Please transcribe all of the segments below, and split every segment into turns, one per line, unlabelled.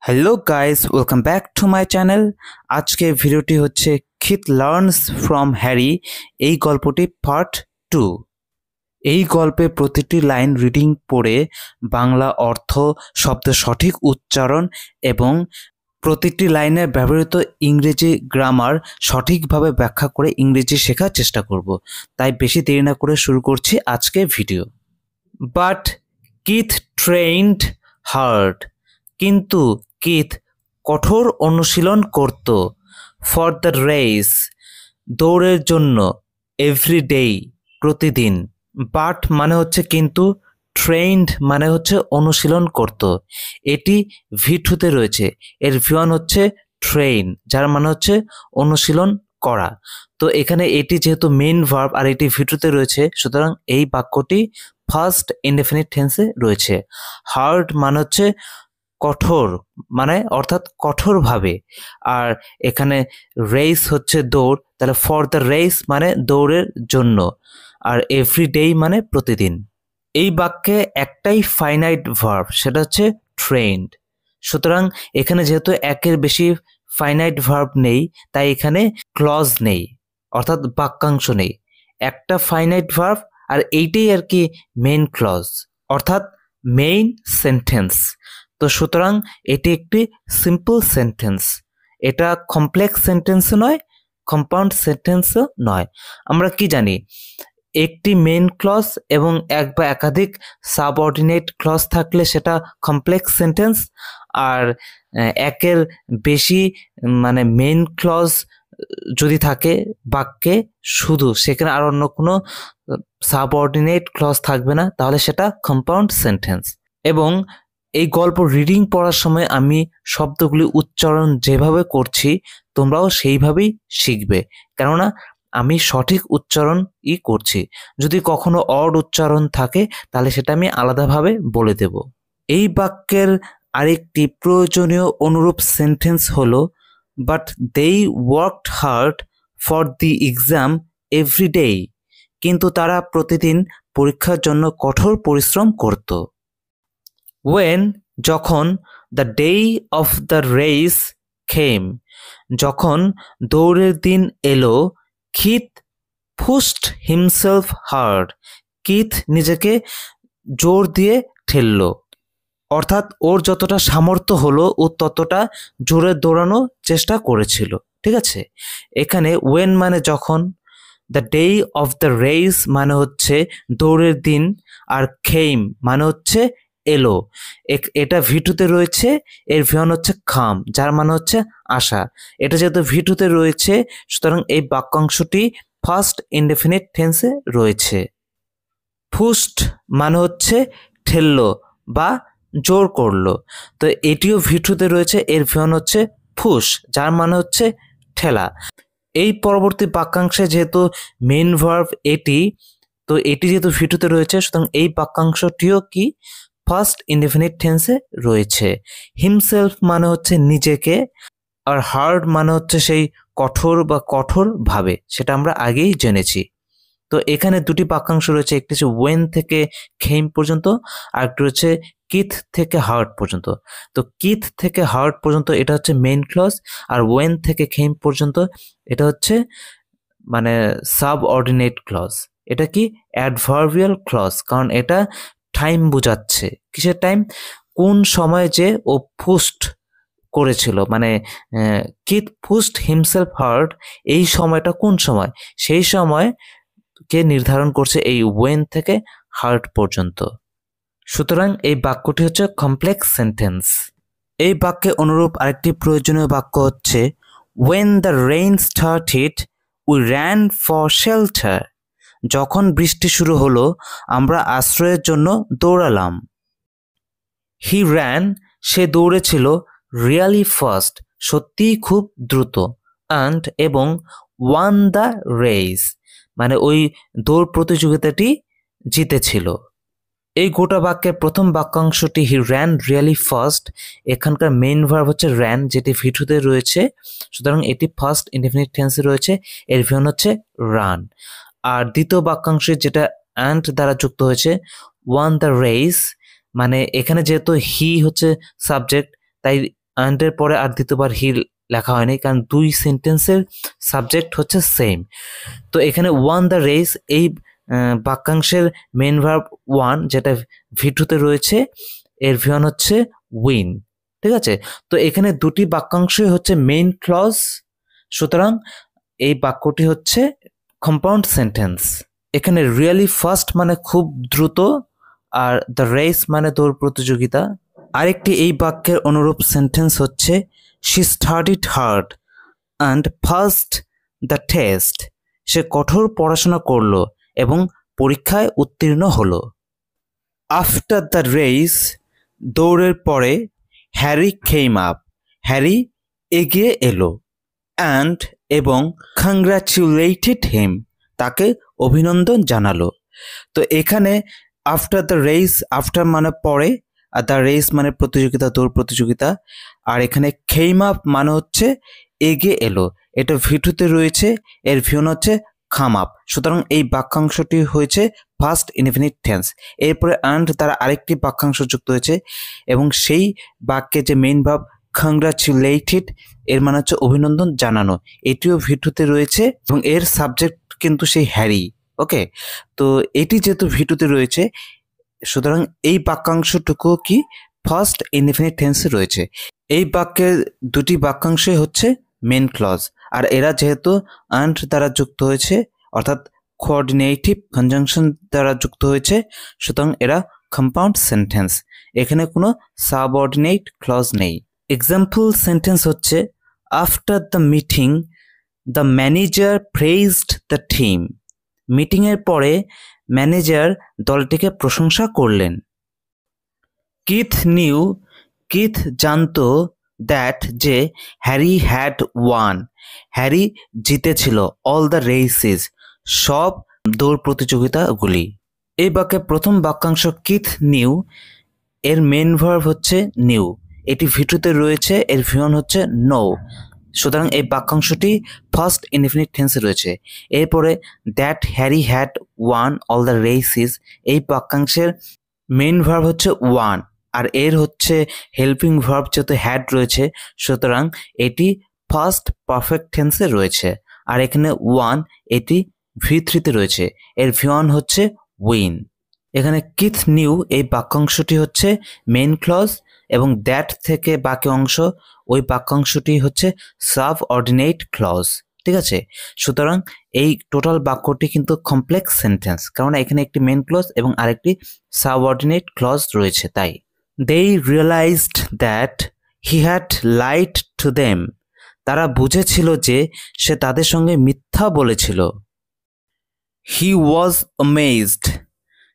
Hello guys, welcome back to my channel. আজকে ভিডিওটি হচ্ছে কিথ লার্নস ফ্রম হ্যারি এই গল্পটি পার্ট 2। এই গল্পে প্রতিটি লাইন রিডিং পড়ে বাংলা অর্থ, শব্দের সঠিক উচ্চারণ এবং প্রতিটি লাইনে ব্যবহৃত ইংরেজি গ্রামার সঠিকভাবে ব্যাখ্যা করে ইংরেজি শেখার চেষ্টা করব। তাই বেশি দেরি না করে শুরু করছি আজকে video. But Keith trained hard, কিন্তু কিথ কঠোর অনুশীলন করত। ফর দ্য রেস, দৌড়ের জন্য। এভরি ডে, প্রতিদিন। বাট মানে হচ্ছে কিন্তু, ট্রেইনড মানে হচ্ছে অনুশীলন করত। এটি ভিটুতে রয়েছে, এর ভিওয়ান হচ্ছে ট্রেইন, যার মানে হচ্ছে অনুশীলন করা। তো এখানে এটি যেহেতু মেইন ভার্ব আর এটি ভিটুতে রয়েছে, সুতরাং এই বাক্যটি ফার্স্ট ইনডেফিনিট টেন্সে রয়েছে। হার্ড মানে হচ্ছে কঠোর, মানে অর্থাৎ কঠোরভাবে। আর এখানে রেস হচ্ছে দৌড়, তাহলে ফর দ্য রেস মানে দৌড়ের জন্য। আর এভরি ডে মানে প্রতিদিন। এই বাক্যে একটাই ফাইনাইট ভার্ব, সেটা হচ্ছে ট্রেন্ড। সুতরাং এখানে যেহেতু একের বেশি ফাইনাইট ভার্ব নেই, তাই এখানে ক্লজ নেই, অর্থাৎ বাক্যাংশ নেই। একটা ফাইনাইট ভার্ব, আর এইটাই আর কি মেইন ক্লজ, অর্থাৎ মেইন সেন্টেন্স। তো সুতরাং এটি একটি সিম্পল সেন্টেন্স, এটা কমপ্লেক্স সেন্টেন্সও নয়, কম্পাউন্ড সেন্টেন্সও নয়। আমরা কি জানি, একটি মেইন ক্লজ এবং এক বা একাধিক সাবঅর্ডিনেট ক্লজ থাকলে সেটা কমপ্লেক্স সেন্টেন্স, আর একের বেশি মানে মেইন ক্লজ যদি থাকে বাক্যে শুধু, সেখানে আর অন্য কোনো সাবঅর্ডিনেট ক্লজ থাকবে না, তাহলে সেটা কম্পাউন্ড সেন্টেন্স। এবং এই গল্প রিডিং পড়ার সময় আমি শব্দগুলি উচ্চারণ যেভাবে করছি তোমরাও সেইভাবেই শিখবে, কেননা আমি সঠিক উচ্চারণই করছি। যদি কখনো অড উচ্চারণ থাকে তাহলে সেটা আমি আলাদাভাবে বলে দেব। এই বাক্যের আরেকটি প্রয়োজনীয় অনুরূপ সেন্টেন্স হলো, বাট দেই worked hard for the exam every day, কিন্তু তারা প্রতিদিন পরীক্ষার জন্য কঠোর পরিশ্রম করত। When, যখন, the day of the race came, যখন দৌড়ের দিন এলো, Keith pushed himself hard, Keith নিজেকে জোর দিয়ে ঠেলল, অর্থাৎ ওর যতটা সামর্থ্য হলো ও ততটা জোরে দৌড়ানোর চেষ্টা করেছিল। ঠিক আছে, এখানে when মানে যখন, the day of the race মানে হচ্ছে দৌড়ের দিন, আর came মানে হচ্ছে এলো। এটা ভিটুতে রয়েছে, এর ভিয়ন হচ্ছে খাম, যার মানে হচ্ছে আশা। এটা যেহেতু ভিটুতে রয়েছে, সুতরাং এই বাক্যাংশটি ফার্স্ট ইনডেফিনিট টেন্সে রয়েছে। পুশড মানে হচ্ছে ঠেললো বা জোর করলো, তো এটিও ভিটুতে রয়েছে, এর ভিয়ন হচ্ছে পুশ, যার মানে হচ্ছে ঠেলা। এই পরবর্তী বাক্যাংশে যেহেতু মেইন ভার্ব এটি, তো এটি যেহেতু ভিটুতে রয়েছে, সুতরাং এই বাক্যাংশটিও কি ফার্স্ট ইনডেফিনিট টেন্সে রয়েছে। হিমসেলফ মানে হচ্ছে নিজেকে, আর হার্ড মানে হচ্ছে সেই কঠোর বা কঠোর ভাবে, সেটা আমরা আগেই জেনেছি। তো এখানে দুটি বাক্যাংশ রয়েছে, একটি হচ্ছে ওয়েন থেকে খেইম পর্যন্ত, আর একটি হচ্ছে কিথ থেকে হার্ট পর্যন্ত। তো কিথ থেকে হার্ট পর্যন্ত এটা হচ্ছে মেইন ক্লজ, আর ওয়েন থেকে খেইম পর্যন্ত এটা হচ্ছে মানে সাবঅর্ডিনেট ক্লজ। এটা কি অ্যাডভার্বিয়াল ক্লজ, কারণ এটা টাইম বোঝাচ্ছে। কিসের টাইম? কোন সময়ে যে ও পুস্ট করেছিল, মানে কিথ পুস্ট হিমসেলফ হার্ড, এই সময়টা কোন সময়, সেই সময় কে নির্ধারণ করছে এই ওয়েন থেকে হার্ট পর্যন্ত। সুতরাং এই বাক্যটি হচ্ছে কমপ্লেক্স সেন্টেন্স। এই বাক্যে অনুরূপ আরেকটি প্রয়োজনীয় বাক্য হচ্ছে, when the rain started we ran for shelter, যখন বৃষ্টি শুরু হলো আমরা আশ্রয়ের জন্য দৌড়ালাম। হি ran, সে দৌড়েছিল, রিয়ালি ফাস্ট, সত্যিই খুব দ্রুত, অ্যান্ড এবং ওয়ান দ্য রেস, মানে ওই দৌড় প্রতিযোগিতাটি জিতেছিল। এই গোটা বাক্যের প্রথম বাক্যাংশটি হি র্যান রিয়ালি ফাস্ট, এখানকার মেইন ভার্ব হচ্ছে র্যান, যেটি ভিটুতে রয়েছে, সুতরাং এটি ফার্স্ট ইনডেফিনিট টেন্সে রয়েছে, এর ভিয়ন হচ্ছে রান। আর দ্বিতীয় বাক্যাংশে যেটা অ্যান্ড দ্বারা যুক্ত হয়েছে, ওয়ান দ্য রেস, মানে এখানে যেহেতু হি হচ্ছে সাবজেক্ট, তাই অ্যান্ড এর পরে আর দ্বিতীয়বার হি লেখা হয়নি, কারণ দুই সেন্টেন্সের সাবজেক্ট হচ্ছে সেম। তো এখানে ওয়ান দ্য রেস এই বাক্যাংশের মেন ভার্ব ওয়ান, যেটা ভিটুতে রয়েছে, এর ভিয়ন হচ্ছে উইন। ঠিক আছে, তো এখানে দুটি বাক্যাংশই হচ্ছে মেইন ক্লজ, সুতরাং এই বাক্যটি হচ্ছে কম্পাউন্ড সেন্টেন্স। এখানে রিয়েলি ফাস্ট মানে খুব দ্রুত, আর দ্য রেস মানে দৌড় প্রতিযোগিতা। আরেকটি এই বাক্যের অনুরূপ সেন্টেন্স হচ্ছে she studied hard and first the test. সে কঠোর পড়াশোনা করলো এবং পরীক্ষায় উত্তীর্ণ হলো। আফটার দ্য রেস, দৌড়ের পরে, হ্যারি কেম আপ, হ্যারি এগিয়ে এলো, অ্যান্ড এবং কংগ্রাচুলেটেড হিম, তাকে অভিনন্দন জানালো। তো এখানে আফটার দ্য রেস, আফটার মানে পরে, আর দ্য রেস মানে প্রতিযোগিতা, দৌড় প্রতিযোগিতা, আর এখানে কেম আপ মানে হচ্ছে এগিয়ে এলো, এটা ভিটুতে রয়েছে, এর ভিয়ন হচ্ছে কাম আপ, সুতরাং এই বাক্যাংশটি হয়েছে ফার্স্ট ইনডিফিনিট টেন্স। এরপরে অ্যান্ড দ্বারা আরেকটি বাক্যাংশ যুক্ত হয়েছে, এবং সেই বাক্যে যে মেইন ভার্ব কংগ্রাচুলেটেড, এর মানে হচ্ছে অভিনন্দন জানানো, এটিও ভিটুতে রয়েছে এবং এর সাবজেক্ট কিন্তু সেই হ্যারি। ওকে, তো এটি যেহেতু ভিটুতে রয়েছে, সুতরাং এই বাক্যাংশটুকু কি ফার্স্ট ইনডিফিনিট টেন্সে রয়েছে। এই বাক্যের দুটি বাক্যাংশই হচ্ছে মেন ক্লজ, আর এরা যেহেতু অ্যান্ড দ্বারা যুক্ত হয়েছে, অর্থাৎ কোঅর্ডিনেটিভ কনজাংশন দ্বারা যুক্ত হয়েছে, সুতরাং এরা কম্পাউন্ড সেন্টেন্স, এখানে কোনো সাবঅর্ডিনেট ক্লজ নেই। এক্সাম্পল সেন্টেন্স হচ্ছে after the meeting the manager প্রেইজড the team. মিটিংয়ের পরে ম্যানেজার দলটিকে প্রশংসা করলেন। কিথ নিউ, কিথ জানতো, দ্যাট যে হ্যারি হ্যাড ওয়ান, হ্যারি জিতেছিল, অল দ্য রেসেস, সব দৌড় প্রতিযোগিতাগুলি। এই বাক্যের প্রথম বাক্যাংশ কিথ নিউ, এর মেন ভার্ব হচ্ছে নিউ, এটি ভিটুতে রয়েছে, এর ভিয়ন হচ্ছে নো, সুতরাং এই বাক্যাংশটি ফার্স্ট ইনডিফিনিট টেন্সে রয়েছে। এরপরে that Harry had one all the races, এই বাক্যাংশের মেইন ভার্ব হচ্ছে ওয়ান, আর এর হচ্ছে হেল্পিং ভার্ব যেহেতু হ্যাড রয়েছে, সুতরাং এটি ফার্স্ট পারফেক্ট টেন্সে রয়েছে। আর এখানে ওয়ান, এটি ভি3তে রয়েছে, এর ভিওয়ান হচ্ছে উইন। এখানে কিথ নিউ এই বাক্যাংশটি হচ্ছে মেইন ক্লজ, এবং দ্যাট থেকে বাকি অংশ, ওই বাক্যাংশটি হচ্ছে সাবঅর্ডিনেট ক্লজ। ঠিক আছে, সুতরাং এই টোটাল বাক্যটি কিন্তু কমপ্লেক্স সেন্টেন্স, কারণ এখানে একটি মেইন ক্লজ এবং আরেকটি সাবঅর্ডিনেট ক্লজ রয়েছে। তাই they realised that he had lied to them, তারা বুঝেছিল যে সে তাদের সঙ্গে মিথ্যা বলেছিল। হি ওয়াজ অ্যামেজড,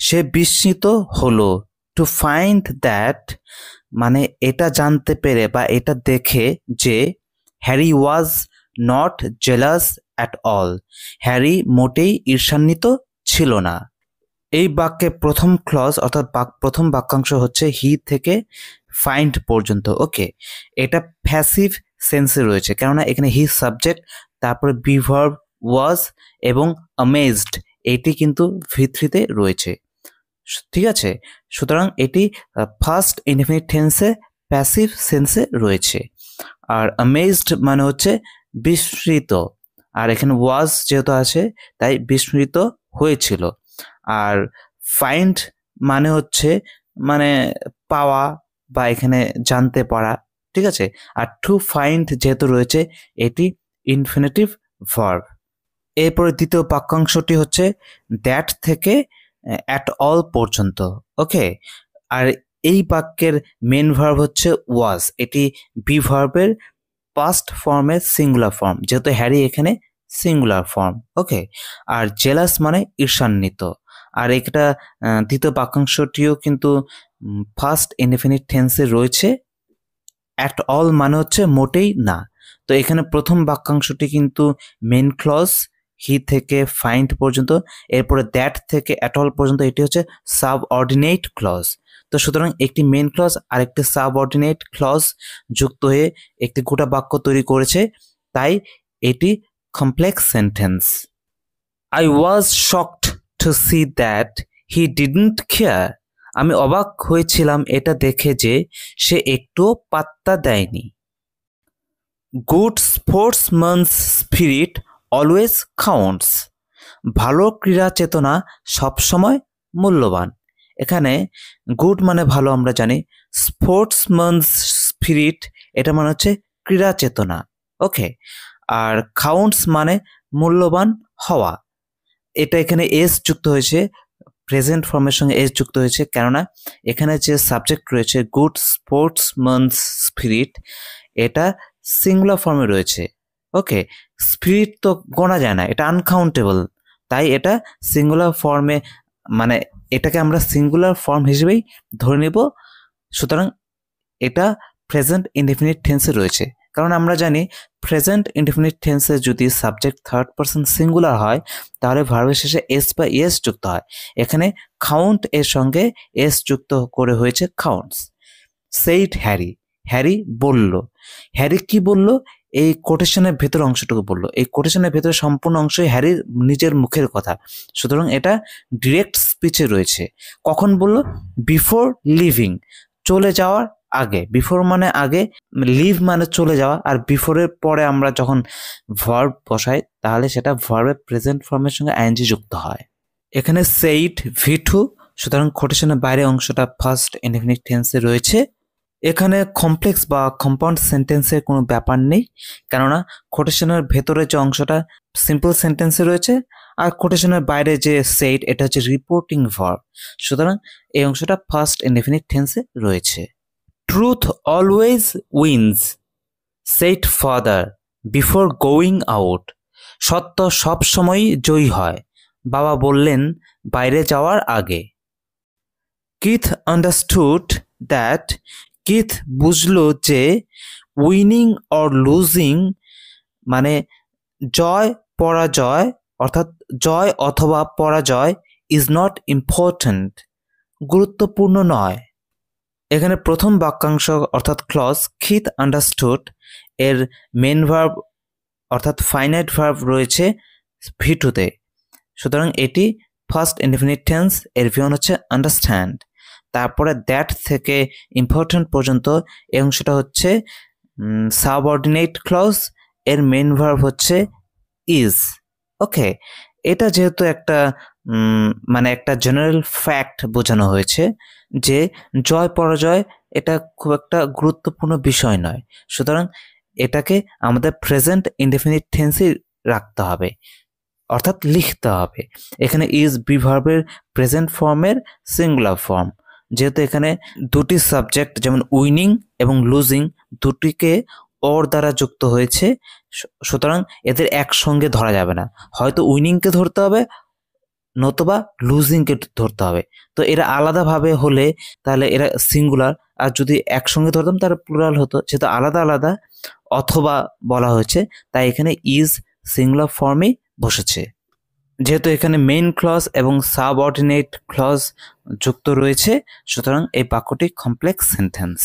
সে বিস্মিত হলো। টু ফাইন্ড দ্যাট মানে এটা জানতে পেরে বা এটা দেখে যে Harry was not jealous at all, Harry মোটেই ঈর্ষান্বিত ছিল না। এই বাক্যে প্রথম ক্লজ অর্থাৎ প্রথম বাক্যাংশ হচ্ছে হি থেকে ফাইন্ড পর্যন্ত। ওকে, এটা প্যাসিভ সেন্সে রয়েছে, কেননা এখানে হি সাবজেক্ট, তারপরে বি ভার্ব ওয়াজ এবং অ্যামেজড, এটি কিন্তু ভি3তে রয়েছে। ঠিক আছে, সুতরাং এটি ফার্স্ট ইনডিফিনিট টেন্সে প্যাসিভ সেন্সে রয়েছে। আর অ্যামেজড মানে হচ্ছে বিস্মিত, আর এখানে ওয়াজ যেহেতু আছে তাই বিস্মিত হয়েছিল। আর ফাইন্ড মানে হচ্ছে মানে পাওয়া বা এখানে জানতে পারা। ঠিক আছে, আর টু ফাইন্ড যেহেতু রয়েছে এটি ইনফিনিটিভ ভার্ব। এরপরে দ্বিতীয় বাক্যাংশটি হচ্ছে দ্যাট থেকে অ্যাট অল পর্যন্ত। ওকে, আর এই বাক্যের মেন ভার্ব হচ্ছে ওয়াজ, এটি বি ভার্বের পাস্ট ফর্মের সিঙ্গুলার ফর্ম, যেহেতু হ্যারি এখানে সিঙ্গুলার ফর্ম। ওকে, আর জেলাস মানে ঈর্ষান্বিত, আর এটা দ্বিতীয় বাক্যাংশটিও কিন্তু ফার্স্ট ইনডিফিনিট টেন্সে রয়েছে। অ্যাট অল মানে হচ্ছে মোটেই না। তো এখানে প্রথম বাক্যাংশটি কিন্তু মেন ক্লজ হি থেকে ফাইন্ড পর্যন্ত, এরপরে দ্যাট থেকে অ্যাট অল পর্যন্ত এটি হচ্ছে সাবঅর্ডিনেট ক্লজ। তো সুতরাং একটি মেন ক্লজ আর একটি সাবঅর্ডিনেট ক্লজ যুক্ত হয়ে একটি গোটা বাক্য তৈরি করেছে, তাই এটি complex sentence. I was shocked two see that he didn't care আমি অবাক হয়েছিলাম এটা দেখে যে সে একটুও পাত্তা দেয়নি। Good sportsman's spirit always counts. ভালো ক্রীড়া চেতনা সবসময় মূল্যবান। এখানে গুড মানে ভালো আমরা জানি, স্পোর্টসম্যানস স্পিরিট এটা মানে হচ্ছে ক্রীড়া চেতনা, ওকে। আর কাউন্টস মানে মূল্যবান হওয়া। এটা এখানে এস যুক্ত হয়েছে, প্রেজেন্ট ফর্মের সঙ্গে এস যুক্ত হয়েছে, কেননা এখানে যে সাবজেক্ট রয়েছে গুড স্পোর্টসম্যানস স্পিরিট, এটা সিঙ্গুলার ফর্মে রয়েছে, ওকে। স্পিরিট তো গোনা যায় না, এটা আনকাউন্টেবল, তাই এটা সিঙ্গুলার ফর্মে, মানে এটাকে আমরা সিঙ্গুলার ফর্ম হিসেবেই ধরে নিব। সুতরাং এটা প্রেজেন্ট ইনডেফিনিট টেন্সে রয়েছে, কারণ আমরা জানি প্রেজেন্ট ইনডেফিনিট টেন্সে যদি সাবজেক্ট থার্ড পারসন সিঙ্গুলার হয় তাহলে ভার্বের শেষে এস বা এস যুক্ত হয়। এখানে কাউন্ট এর সঙ্গে এস যুক্ত করে হয়েছে কাউন্টস। সেইড হ্যারি, হ্যারি বলল। হ্যারি কি বলল? এই কোটেশনের ভেতর অংশটুকু বলল। এই কোটেশনের ভেতরে সম্পূর্ণ অংশই হ্যারির নিজের মুখের কথা, সুতরাং এটা ডিরেক্ট স্পিচে রয়েছে। কখন বলল? বিফোর লিভিং, চলে যাওয়ার আগে। বিফোর মানে আগে, লিভ মানে চলে যাওয়া, আর বিফোরের পরে আমরা যখন ভার্ব বসাই তাহলে সেটা ভার্বের প্রেজেন্ট ফর্মের সঙ্গে আইএনজি যুক্ত হয়। এখানে সেইড ভি2, সুতরাং কোটেশনের বাইরে অংশটা ফার্স্ট ইনডেফিনিট টেন্সে রয়েছে। এখানে কমপ্লেক্স বা কম্পাউন্ড সেন্টেন্সের কোনো ব্যাপার নেই, কেননা কোটেশনের ভেতরে যে অংশটা সিম্পল সেন্টেন্সে রয়েছে, আর কোটেশনের বাইরে যে সেইড এটা হচ্ছে রিপোর্টিং ভার্ব, সুতরাং এই অংশটা ফার্স্ট ইনডেফিনিট টেন্সে রয়েছে। Truth always wins, said father before going out. সত্য সবসময়ই জয়ী হয়, বাবা বললেন বাইরে যাওয়ার আগে। কিথ আন্ডারস্টুড দ্যাট, কিথ বুঝলো যে উইনিং অর লুজিং মানে জয় পরাজয়, অর্থাৎ জয় অথবা পরাজয় ইজ নট ইম্পর্ট্যান্ট, গুরুত্বপূর্ণ নয়। এখানে প্রথম বাক্যাংশ অর্থাৎ ক্লজ কিথ আন্ডারস্টুড এর মেন ভার্ব অর্থাৎ ফাইনাইট ভার্ব রয়েছে ভি2তে, সুতরাং এটি ফার্স্ট ইনডেফিনিট টেন্স, এর ভিয়ন হচ্ছে আন্ডারস্ট্যান্ড। তারপরে দ্যাট থেকে ইম্পর্ট্যান্ট পর্যন্ত এই অংশটা হচ্ছে সাবঅর্ডিনেট ক্লজ, এর মেন ভার্ব হচ্ছে ইজ, ওকে। এটা যেহেতু একটা মানে একটা জেনারেল ফ্যাক্ট বোঝানো হয়েছে যে জয় পরাজয় এটা খুব একটা গুরুত্বপূর্ণ বিষয় নয়, সুতরাং এটাকে আমাদের প্রেজেন্ট ইনডেফিনিট টেন্সে রাখতে হবে, অর্থাৎ লিখতে হবে। এখানে ইজ বি ভার্বের প্রেজেন্ট ফর্মের সিঙ্গুলার ফর্ম, যেহেতু এখানে দুটি সাবজেক্ট যেমন উইনিং এবং লুজিং দুটিকে ওর দ্বারা যুক্ত হয়েছে, সুতরাং এদের একসঙ্গে ধরা যাবে না, হয়তো উইনিংকে ধরতে হবে নতুবা লুজিংকে ধরতে হবে। তো এরা আলাদাভাবে হলে তাহলে এরা সিঙ্গুলার, আর যদি একসঙ্গে ধরতাম তাহলে প্লুরাল হতো, যেহেতু আলাদা আলাদা অথবা বলা হয়েছে তাই এখানে ইজ সিঙ্গুলার ফর্মে বসেছে। যেহেতু এখানে মেইন ক্লজ এবং সাবঅর্ডিনেট ক্লজ যুক্ত রয়েছে, সুতরাং এই বাক্যটি complex sentence.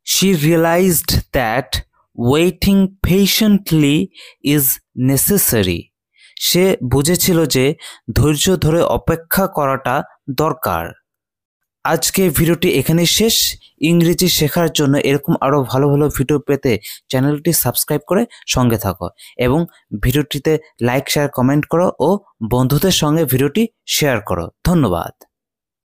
She realised that waiting patiently is necessary. সে বুঝেছিল যে ধৈর্য ধরে অপেক্ষা করাটা দরকার। আজকে ভিডিওটি এখানেই শেষ। ইংরেজি শেখার জন্য এরকম আরও ভালো ভালো ভিডিও পেতে চ্যানেলটি সাবস্ক্রাইব করে সঙ্গে থাকো এবং ভিডিওটিতে লাইক শেয়ার কমেন্ট করো ও বন্ধুদের সঙ্গে ভিডিওটি শেয়ার করো। ধন্যবাদ।